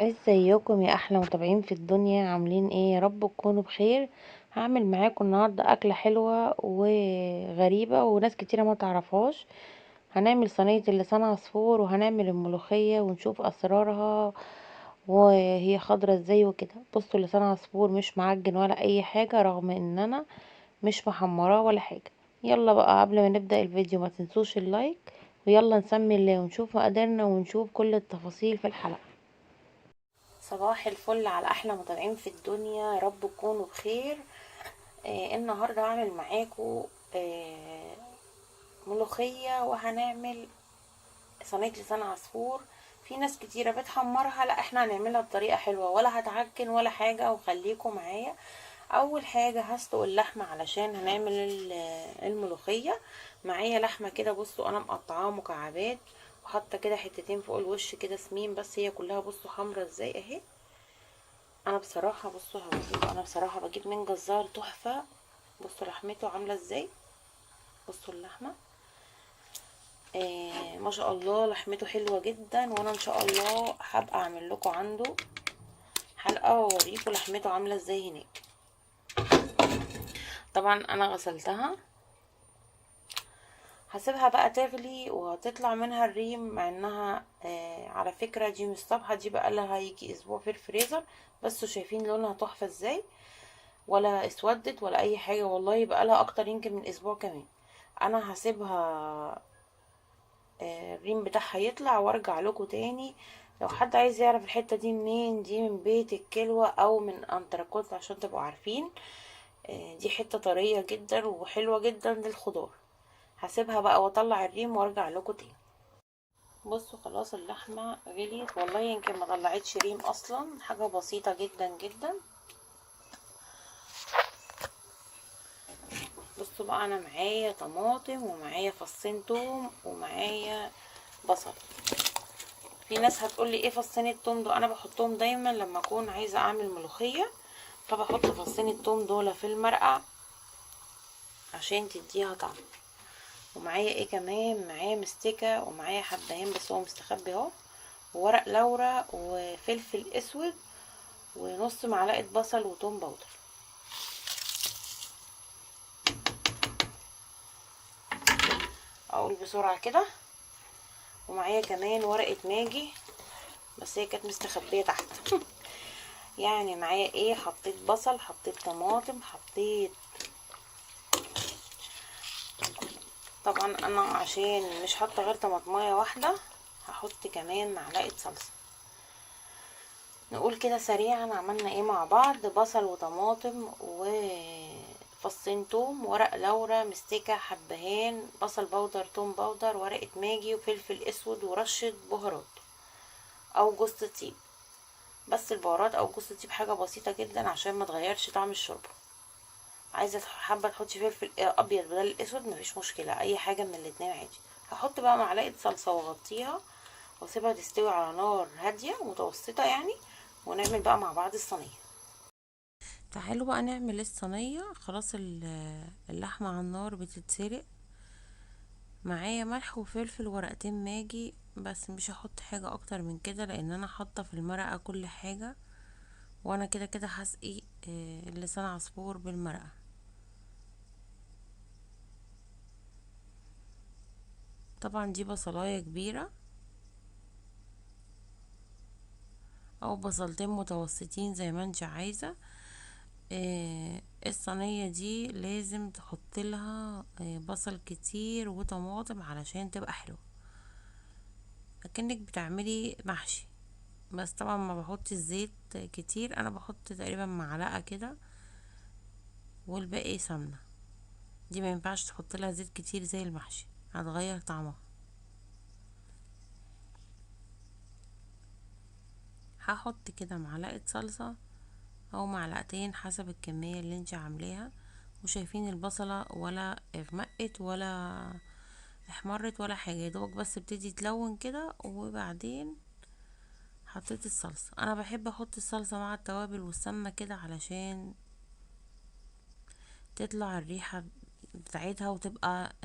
ازيكم يا احلى متابعين في الدنيا؟ عاملين ايه؟ يا رب تكونوا بخير. هعمل معاكم النهارده اكله حلوه وغريبه وناس كتيره ما تعرفهاش. هنعمل صينيه اللسان عصفور، وهنعمل الملوخيه ونشوف اسرارها وهي خضرة ازاي وكده. بصوا، اللسان عصفور مش معجن ولا اي حاجه، رغم ان انا مش محمراه ولا حاجه. يلا بقى، قبل ما نبدا الفيديو ما تنسوش اللايك، ويلا نسمي الله ونشوف مقاديرنا ونشوف كل التفاصيل في الحلقه. صباح الفل على احلى متابعين في الدنيا، يا رب تكونوا بخير. النهارده هعمل معاكم ملوخيه، وهنعمل صينيه لسان عصفور. في ناس كتيره بتحمرها، لا احنا هنعملها بطريقه حلوه، ولا هتعجن ولا حاجه، وخليكم معايا. اول حاجه هسلق اللحمه علشان هنعمل الملوخيه. معايا لحمه كده، بصوا انا مقطعاها مكعبات، وحاطه كده حتتين فوق الوش كده سمين، بس هي كلها بصوا حمرا ازاي اهي. انا بصراحه بصوا بجيب من جزار تحفه. بصوا لحمته عامله ازاي، بصوا اللحمه. ما شاء الله لحمته حلوه جدا، وانا ان شاء الله هبقى اعمل لكم عنده حلقه واوريكم لحمته عامله ازاي هناك. طبعا انا غسلتها، هسيبها بقى تغلي وهتطلع منها الريم، مع انها على فكره دي مش صبحه، دي بقى لها هيجي اسبوع في الفريزر. بس شايفين لونها تحفه ازاي، ولا اسودت ولا اي حاجه، والله بقى لها اكتر يمكن من اسبوع كمان. انا هسيبها الريم بتاعها يطلع وارجع لكم تاني. لو حد عايز يعرف الحته دي منين، دي من بيت الكلوة او من انتركوت، عشان تبقوا عارفين. دي حته طريه جدا وحلوه جدا للخضار. هسيبها بقى واطلع الريم وارجع لكم تاني. بصوا خلاص اللحمه غليت، والله يمكن ما طلعتش ريم اصلا، حاجه بسيطه جدا جدا. بصوا بقى، انا معايا طماطم ومعايا فصين توم ومعايا بصل. في ناس هتقولي ايه فصين التوم دول؟ انا بحطهم دايما لما اكون عايزه اعمل ملوخيه، فبحط فصين التوم دول في المرقه عشان تديها طعم. ومعايا ايه كمان؟ معايا مستكه ومعايا حبهان بس هو مستخبي اهو، وورق لورا وفلفل اسود ونص معلقه بصل وتوم باودر. اقول بسرعه كده. ومعايا كمان ورقه ماجي، بس هي كانت مستخبيه تحت. يعني معايا ايه؟ حطيت بصل، حطيت طماطم، حطيت، طبعا انا عشان مش حاطه غير طماطمايه واحده هحط كمان معلقه صلصه. نقول كده سريعا عملنا ايه مع بعض: بصل وطماطم وفصين توم، ورق لورا، مستكه، حبهان، بصل باودر، توم باودر، ورقه ماجي، وفلفل اسود، ورشه بهارات او جوز الطيب. بس البهارات او جوز الطيب حاجه بسيطه جدا عشان ما تغيرش طعم الشوربه. عايزه حابه تحطي فلفل ابيض بدل الاسود مفيش مشكله، اي حاجه من الاتنين عادي. هحط بقى معلقه صلصه واغطيها واسيبها تستوي على نار هاديه متوسطه يعني، ونعمل بقى مع بعض الصينيه. تعالوا بقى نعمل الصينيه. خلاص اللحمه على النار بتتسلق. معايا ملح وفلفل ورقتين ماجي، بس مش هحط حاجه اكتر من كده لان انا حاطه في المرقه كل حاجه، وانا كده كده هسقي لسان عصفور بالمرقه. طبعا دي بصلايه كبيره او بصلتين متوسطين زي ما انت عايزه. الصينيه دي لازم تحط لها بصل كتير وطماطم علشان تبقى حلوه، اكنك بتعملي محشي. بس طبعا ما بحط الزيت كتير، انا بحط تقريبا معلقه كده والباقي سمنه. دي ما ينفعش تحط لها زيت كتير زي المحشي، هتغير طعمها. هحط كده معلقه صلصه او معلقتين حسب الكميه اللي انت عاملاها. وشايفين البصله ولا اغمقت ولا احمرت ولا حاجه، يدوبك بس بتدي تلون كده. وبعدين حطيت الصلصه. انا بحب احط الصلصه مع التوابل والسمنه كده علشان تطلع الريحه بتاعتها وتبقى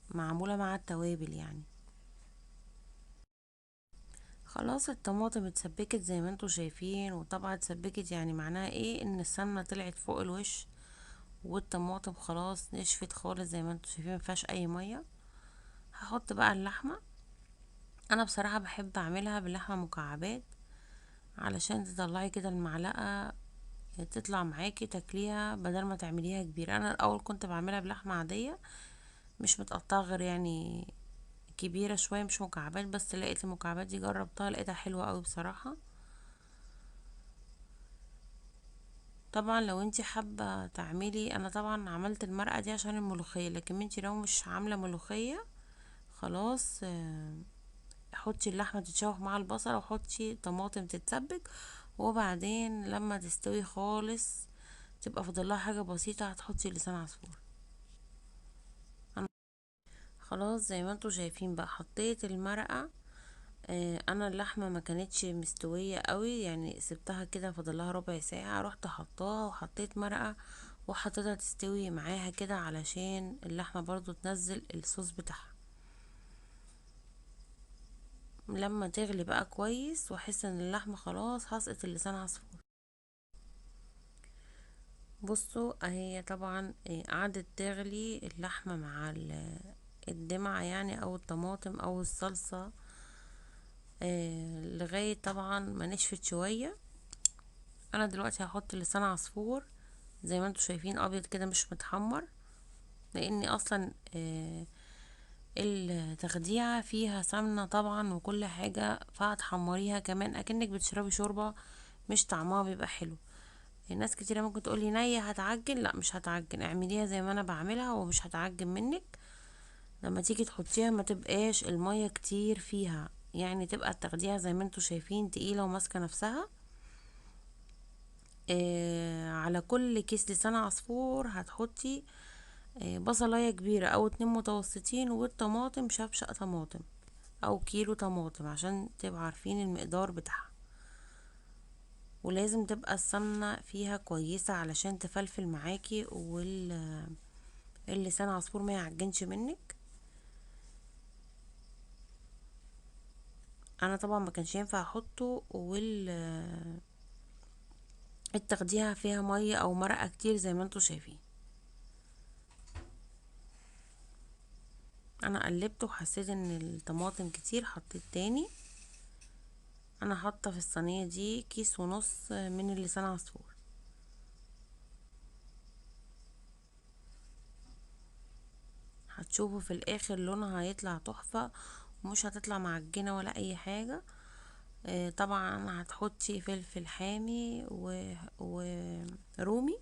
معموله مع التوابل يعني. خلاص الطماطم اتسبكت زي ما انتوا شايفين، وطبعا اتسبكت يعني معناها ايه؟ ان السمنة طلعت فوق الوش، والطماطم خلاص نشفت خالص زي ما انتوا شايفين، مفيهاش اي مية. هحط بقى اللحمة. انا بصراحة بحب اعملها باللحمة مكعبات، علشان تطلعي كده المعلقة تطلع معاكي تاكليها، بدل ما تعمليها كبيرة. انا الاول كنت بعملها بلحمة عادية مش متقطعة، غير يعني كبيرة شوية مش مكعبات، بس لقيت المكعبات دي جربتها لقيتها حلوة قوي بصراحة. طبعا لو انتي حابة تعملي، انا طبعا عملت المرقة دي عشان الملوخية، لكن انتي لو مش عاملة ملوخية خلاص حطي اللحمة تتشوح مع البصل، وحطي طماطم تتسبك، وبعدين لما تستوي خالص تبقى فاضلها حاجة بسيطة هتحطي لسان عصفور. خلاص زي ما انتوا شايفين بقى حطيت المرقة. انا اللحمة ما كانتش مستوية قوي، يعني سبتها كده فاضلها ربع ساعة، رحت حطاها وحطيت مرقة وحطيتها تستوي معاها كده، علشان اللحمة برضو تنزل الصوص بتاعها. لما تغلي بقى كويس واحس ان اللحمة خلاص هسقط اللسان عصفور. بصوا اهي طبعا قعدت تغلي اللحمة مع الدمعة يعني، او الطماطم او الصلصة، لغاية طبعا ما نشفت شوية. انا دلوقتي هحط لسان عصفور زي ما انتوا شايفين ابيض كده مش متحمر، لاني اصلا التخديعة فيها سمنة طبعا وكل حاجة، فهتحمريها كمان اكنك بتشربي شوربة، مش طعمها بيبقى حلو. الناس كتيرة ممكن تقولي نية هتعجن، لا مش هتعجن، اعمليها زي ما انا بعملها ومش هتعجن منك. لما تيجي تحطيها ما تبقاش المية كتير فيها، يعني تبقى التخديعة زي ما انتوا شايفين تقيلة وماسكة نفسها. على كل كيس لسان عصفور هتحطي بصلاية كبيرة او 2 متوسطين، والطماطم شبشق طماطم او كيلو طماطم، عشان تبقى عارفين المقدار بتاعها. ولازم تبقى السمنة فيها كويسة علشان تفلفل معاكي، واللسان عصفور ما يعجنش منك. انا طبعا ما كانش ينفع احطه، التغديها فيها مية او مرقة كتير زي ما انتوا شايفين. انا قلبته وحسيت ان الطماطم كتير حطيت تاني. انا حاطه في الصينيه دي كيس ونص من اللسان عصفور. هتشوفوا في الاخر لونها هيطلع تحفه، ومش هتطلع معجنه ولا اي حاجه. طبعا هتحطي فلفل حامي ورومي.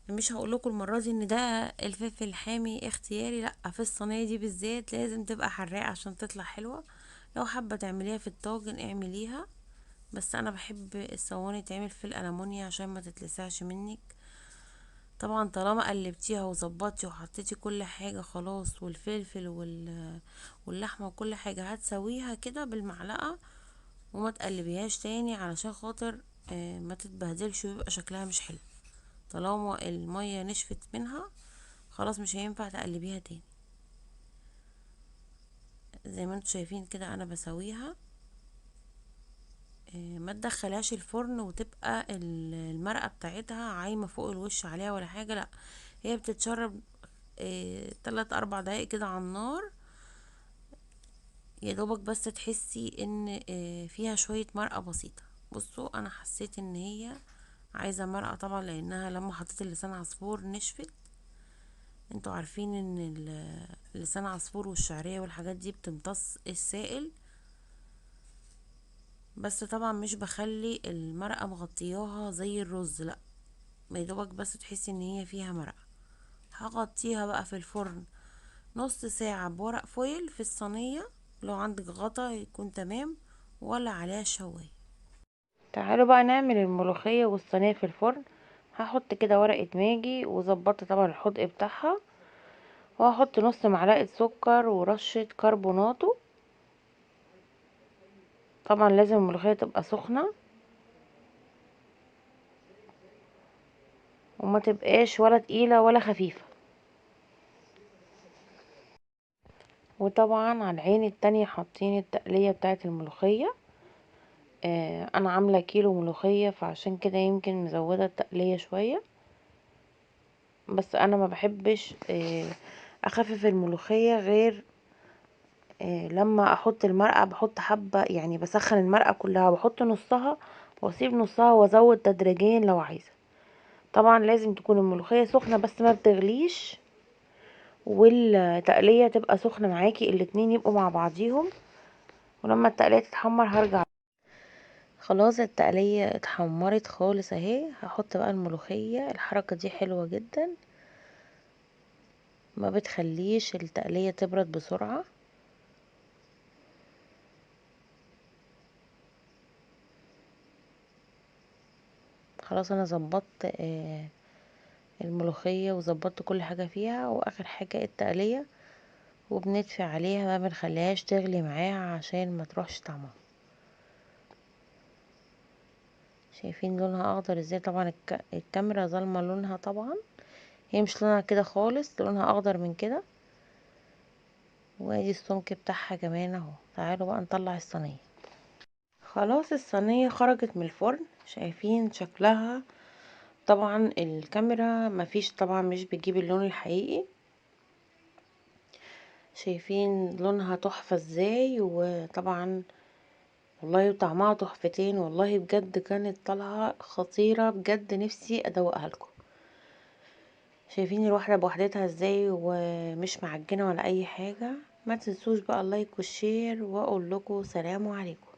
مش هقولكوا المره دي ان ده الفلفل الحامي اختياري، لا في الصينيه دي بالذات لازم تبقى حراقه عشان تطلع حلوه. لو حابه تعمليها في الطاجن اعمليها، بس انا بحب الصواني تعمل في الالمونيا عشان ما تتلسعش منك. طبعا طالما قلبتيها وظبطتي وحطيتي كل حاجة خلاص، والفلفل واللحمة وكل حاجة، هتسويها كده بالمعلقة وما تقلبيهاش تاني، علشان خاطر ما تتبهدلش ويبقى شكلها مش حلو. طالما المية نشفت منها خلاص مش هينفع تقلبيها تاني. زي ما انتوا شايفين كده انا بسويها. ما تدخلهاش الفرن وتبقى المرقة بتاعتها عايمة فوق الوش عليها ولا حاجة، لا هي بتتشرب 3 4 دقايق كده على النار، يا دوبك بس تحسي ان فيها شوية مرقة بسيطة. بصوا انا حسيت ان هي عايزة مرقة طبعا، لانها لما حطيت اللسان عصفور نشفت. انتوا عارفين ان لسان عصفور والشعرية والحاجات دي بتمتص السائل، بس طبعا مش بخلي المرقة مغطياها زي الرز، لا يا دوبك بس تحسي ان هي فيها مرقة. هغطيها بقى في الفرن نص ساعة بورق فويل في الصينية، لو عندك غطا يكون تمام، ولا عليها شواية. تعالوا بقى نعمل الملوخية والصينية في الفرن. هحط كده ورقة ماجي وظبطت طبعا الحدق بتاعها، وهحط نص معلقة سكر ورشة كربوناتو. طبعا لازم الملوخية تبقى سخنة، وما تبقاش ولا تقيلة ولا خفيفة. وطبعا على العين التانية حاطين التقلية بتاعه الملوخية. انا عاملة كيلو ملوخية، فعشان كده يمكن مزودة التقلية شوية. بس انا ما بحبش اخفف الملوخية غير لما احط المرقة. بحط حبة يعني، بسخن المرقة كلها، بحط نصها واسيب نصها وازود تدريجيا لو عايزة. طبعا لازم تكون الملوخية سخنة بس ما بتغليش، والتقلية تبقى سخنة معاكي، الاتنين يبقوا مع بعضيهم. ولما التقلية تتحمر هرجع. خلاص التقلية اتحمرت خالص اهي. هحط بقى الملوخية. الحركة دي حلوة جدا، ما بتخليش التقلية تبرد بسرعة. خلاص انا ظبطت الملوخية وظبطت كل حاجة فيها، واخر حاجة التقلية. وبندفي عليها، ما بنخليهاش تغلي معاها عشان ما تروحش طعمها. شايفين لونها اخضر ازاي؟ طبعا الكاميرا ظالمه لونها طبعا، هي مش لونها كده خالص، لونها اخضر من كده. وادي السمك بتاعها كمان اهو. تعالوا بقى نطلع الصينيه. خلاص الصينيه خرجت من الفرن، شايفين شكلها؟ طبعا الكاميرا مفيش، طبعا مش بتجيب اللون الحقيقي. شايفين لونها تحفه ازاي؟ وطبعا والله طعمها تحفتين، والله بجد كانت طالعه خطيره بجد، نفسي ادوقها لكم. شايفين الواحدة بوحدتها ازاي ومش معجنة ولا اي حاجة. ما تنسوش بقى اللايك والشير، واقول لكم سلام عليكم.